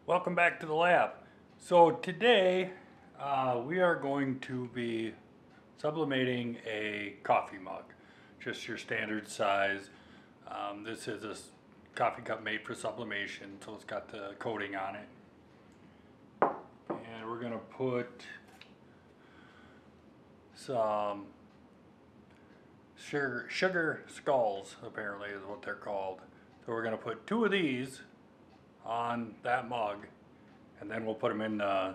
Welcome back to the lab. So today we are going to be sublimating a coffee mug, just your standard size. This is a coffee cup made for sublimation, so it's got the coating on it. And we're going to put some sugar skulls, apparently is what they're called. So we're going to put 2 of these on that mug, and then we'll put them in the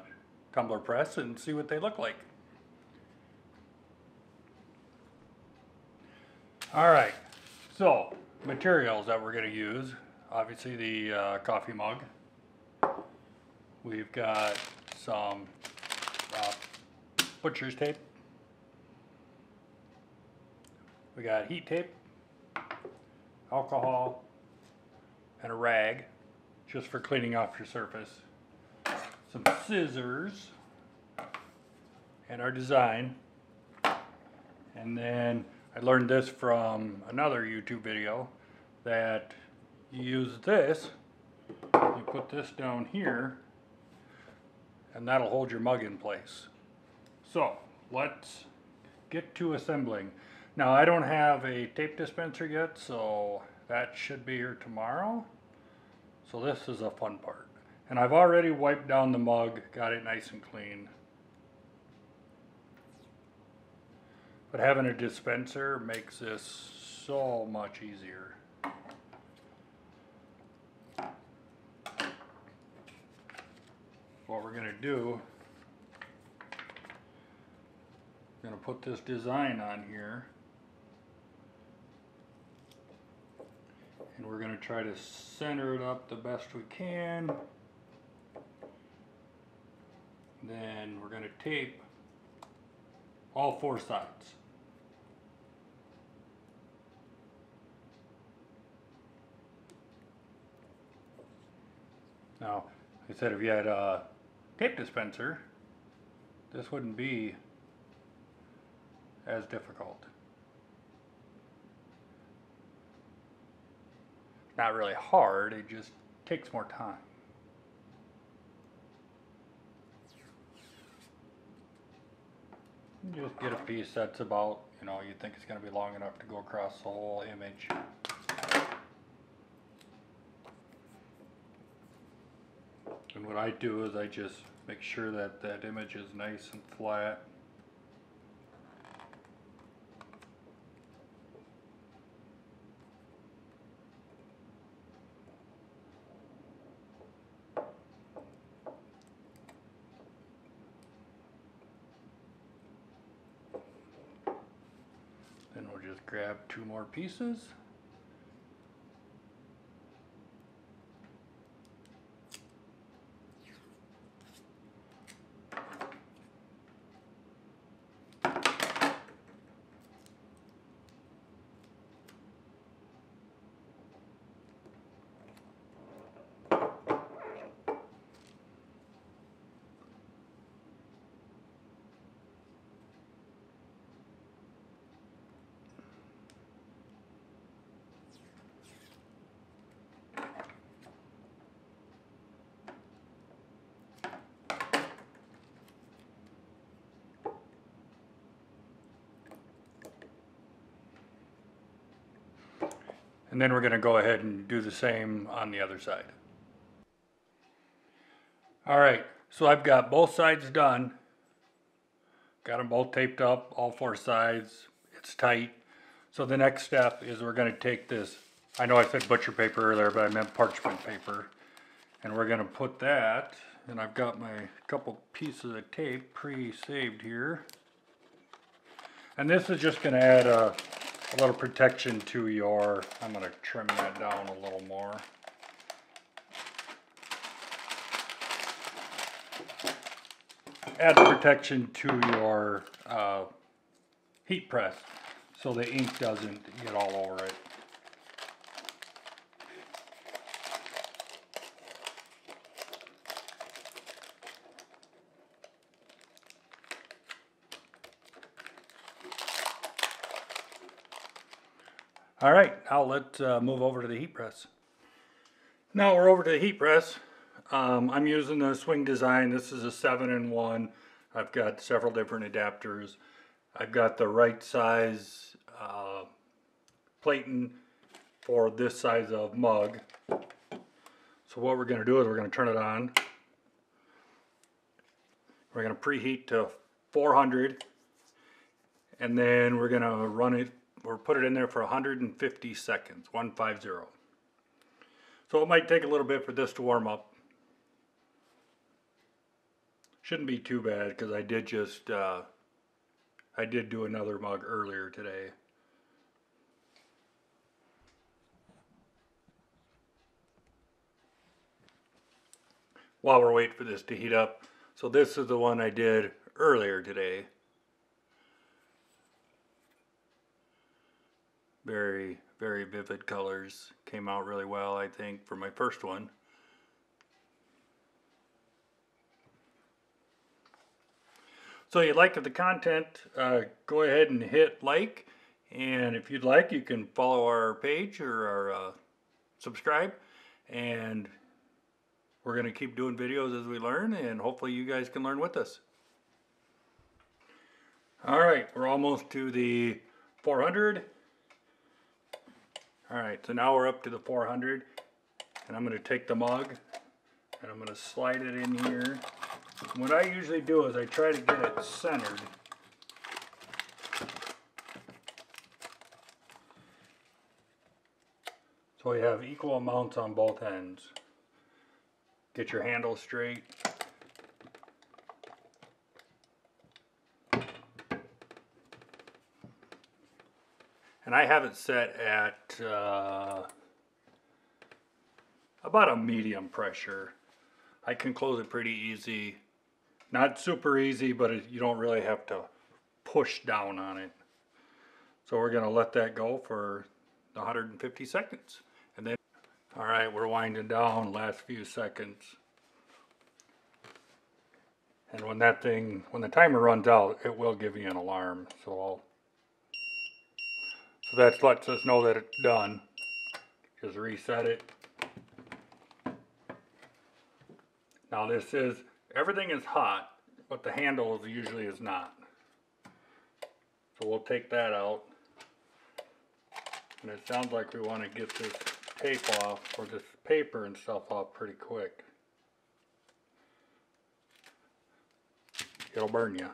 tumbler press and see what they look like. Alright, so materials that we're going to use, obviously the coffee mug. We've got some butcher's tape. We got heat tape, alcohol, and a rag, just for cleaning off your surface. Some scissors, and our design. And then I learned this from another YouTube video, that you use this, you put this down here, and that'll hold your mug in place. So let's get to assembling. Now I don't have a tape dispenser yet, so that should be here tomorrow. So this is a fun part. And I've already wiped down the mug, got it nice and clean. But having a dispenser makes this so much easier. What we're going to do, I'm going to put this design on here. And we're going to try to center it up the best we can. Then we're going to tape all 4 sides. Now, like I said, if you had a tape dispenser, this wouldn't be as difficult. Not really hard, it just takes more time. Just get a piece that's about, you think it's going to be long enough to go across the whole image. And what I do is I just make sure that that image is nice and flat. Then we'll just grab 2 more pieces. And then we're going to go ahead and do the same on the other side. Alright, so I've got both sides done. Got them both taped up, all 4 sides. It's tight. So the next step is we're going to take this, I know I said butcher paper earlier, but I meant parchment paper. And we're going to put that, and I've got my couple pieces of tape pre-saved here. And this is just going to add a little protection to your, I'm going to trim that down a little more. Add protection to your heat press so the ink doesn't get all over it. Alright, now let's move over to the heat press. Now we're over to the heat press. I'm using the Swing Design. This is a 7-in-1. I've got several different adapters. I've got the right size plating for this size of mug. So what we're going to do is we're going to turn it on. We're going to preheat to 400, and then we're going to run it or put it in there for 150 seconds, 150. So it might take a little bit for this to warm up. Shouldn't be too bad because I did just I did do another mug earlier today. While we're waiting for this to heat up, so this is the one I did earlier today. Very, very vivid colors. Came out really well, I think, for my first one. So if you like the content, go ahead and hit like, and if you'd like, you can follow our page or our subscribe, and we're going to keep doing videos as we learn, and hopefully you guys can learn with us. Alright, we're almost to the 400. Alright, so now we're up to the 400, and I'm going to take the mug and I'm going to slide it in here. And what I usually do is I try to get it centered. So we have equal amounts on both ends. Get your handle straight. And I have it set at about a medium pressure. I can close it pretty easy. Not super easy, but you don't really have to push down on it. So we're going to let that go for 150 seconds. And then, all right, we're winding down last few seconds. And when the timer runs out, it will give you an alarm. So that lets us know that it's done. Just reset it. Now everything is hot, but the handle usually is not. So we'll take that out. And it sounds like we want to get this tape off, or this paper and stuff off pretty quick. It'll burn you.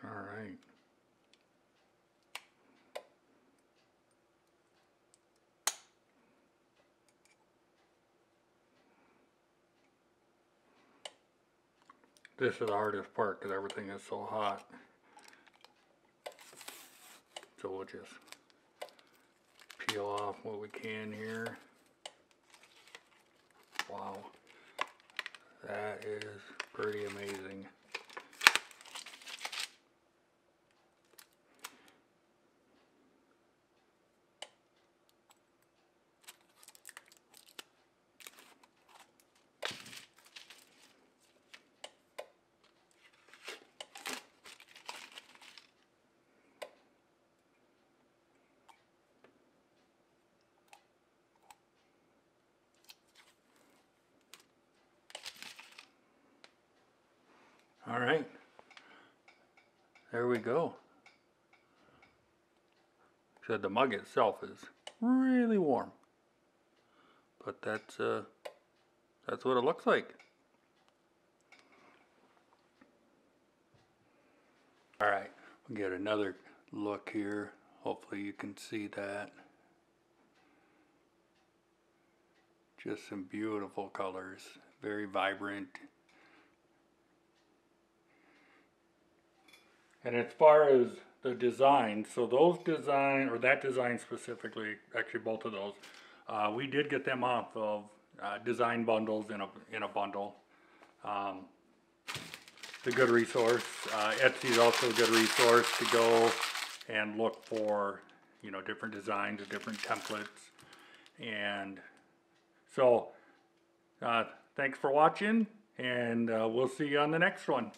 All right. This is the hardest part because everything is so hot. So we'll just peel off what we can here. Wow. That is pretty amazing. All right, there we go. So the mug itself is really warm, but that's what it looks like. All right, we'll get another look here. Hopefully you can see that. Just some beautiful colors, very vibrant. And as far as the design, so those design, or that design specifically, actually both of those, we did get them off of design bundles in a bundle. It's a good resource. Etsy is also a good resource to go and look for, different designs or different templates. And so, thanks for watching, and we'll see you on the next one.